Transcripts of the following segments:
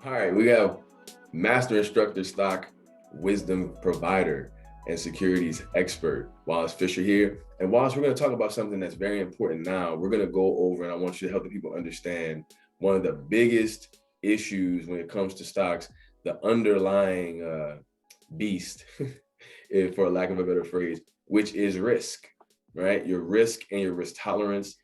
All right, we have master instructor, stock wisdom provider, and securities expert, Wallace Fisher here. And Wallace, we're going to talk about something that's very important now. We're going to go over, and I want you to help the people understand one of the biggest issues when it comes to stocks, the underlying beast, for lack of a better phrase, which is risk, right? Your risk and your risk tolerance.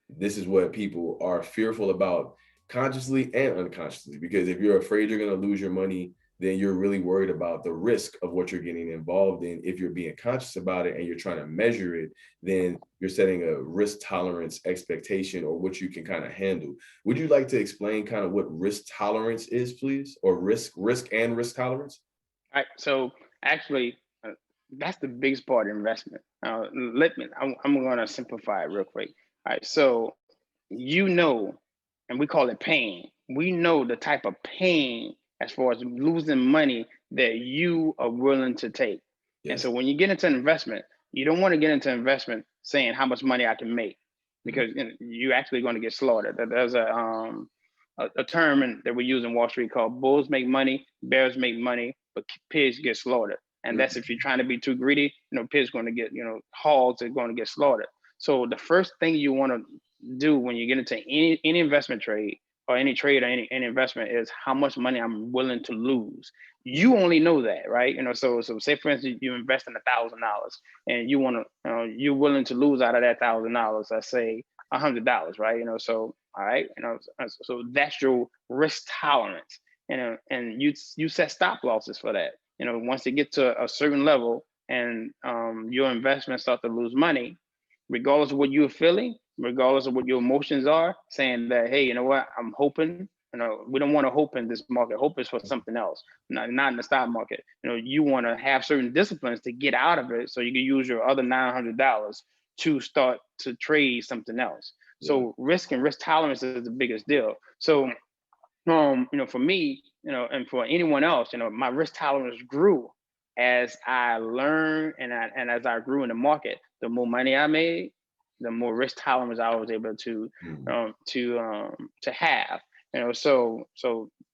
This is what people are fearful about consciously and unconsciously, because if you're afraid you're going to lose your money, then you're really worried about the risk of what you're getting involved in. If you're being conscious about it and you're trying to measure it, then you're setting a risk tolerance expectation or what you can kind of handle. Would you like to explain kind of what risk tolerance is, please? Or risk and risk tolerance? All right. So actually, that's the biggest part of investment. I'm going to simplify it real quick. All right. So, you know, and we call it pain. We know the type of pain as far as losing money that you are willing to take. And Yes. so when you get into an investment, you don't want to get into investment saying how much money I can make Mhm. because you're actually going to get slaughtered. There's a term that we use in Wall Street called bulls make money, bears make money, but pigs get slaughtered. And that's if you're trying to be too greedy, pigs going to get, hogs are going to get slaughtered. So the first thing you want to do when you get into any investment trade or any trade or any investment is how much money I'm willing to lose. You only know that, right? So say for instance you invest in $1,000 and you want to you're willing to lose out of that $1,000, let's say $100, right? So all right, so that's your risk tolerance, and you set stop losses for that. Once it get to a certain level and your investment start to lose money, regardless of what you're feeling, regardless of what your emotions are, saying that, hey, you know what, I'm hoping. We don't want to hope in this market. Hope is for something else, not in the stock market. You want to have certain disciplines to get out of it, so you can use your other $900 to start to trade something else. Yeah. So risk and risk tolerance is the biggest deal. So for me, and for anyone else, my risk tolerance grew as I learned and as I grew in the market. The more money I made, the more risk tolerance I was able to Mhm. have. So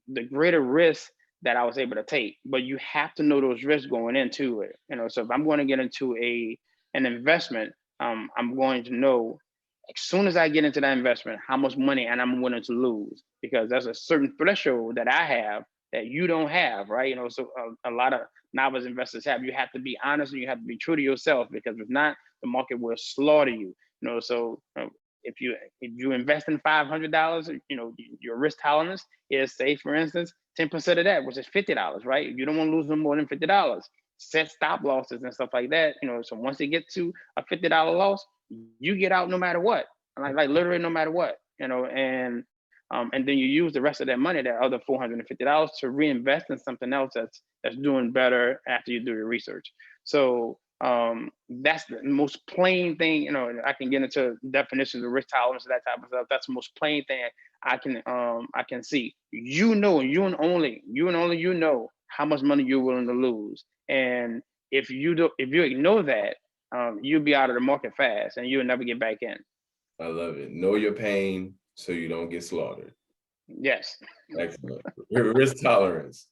the greater risk that I was able to take, but you have to know those risks going into it. So if I'm going to get into an investment, I'm going to know as soon as I get into that investment, how much money and I'm willing to lose, because there's a certain threshold that I have that you don't have, right? So a lot of novice investors have. You have to be honest and you have to be true to yourself, because if not, the market will slaughter you. So if you invest in $500, your risk tolerance is, say for instance, 10% of that, which is $50, right? You don't want to lose no more than $50. Set stop losses and stuff like that. So once you get to a $50 loss, you get out no matter what, like literally no matter what, and then you use the rest of that money, that other $450, to reinvest in something else that's doing better after you do your research. So that's the most plain thing. I can get into definitions of risk tolerance and that type of stuff. That's the most plain thing I can see. You and only you know how much money you're willing to lose, and if you ignore that, you'll be out of the market fast and you'll never get back in. I love it. Know your pain so you don't get slaughtered. Yes. Excellent. Risk tolerance.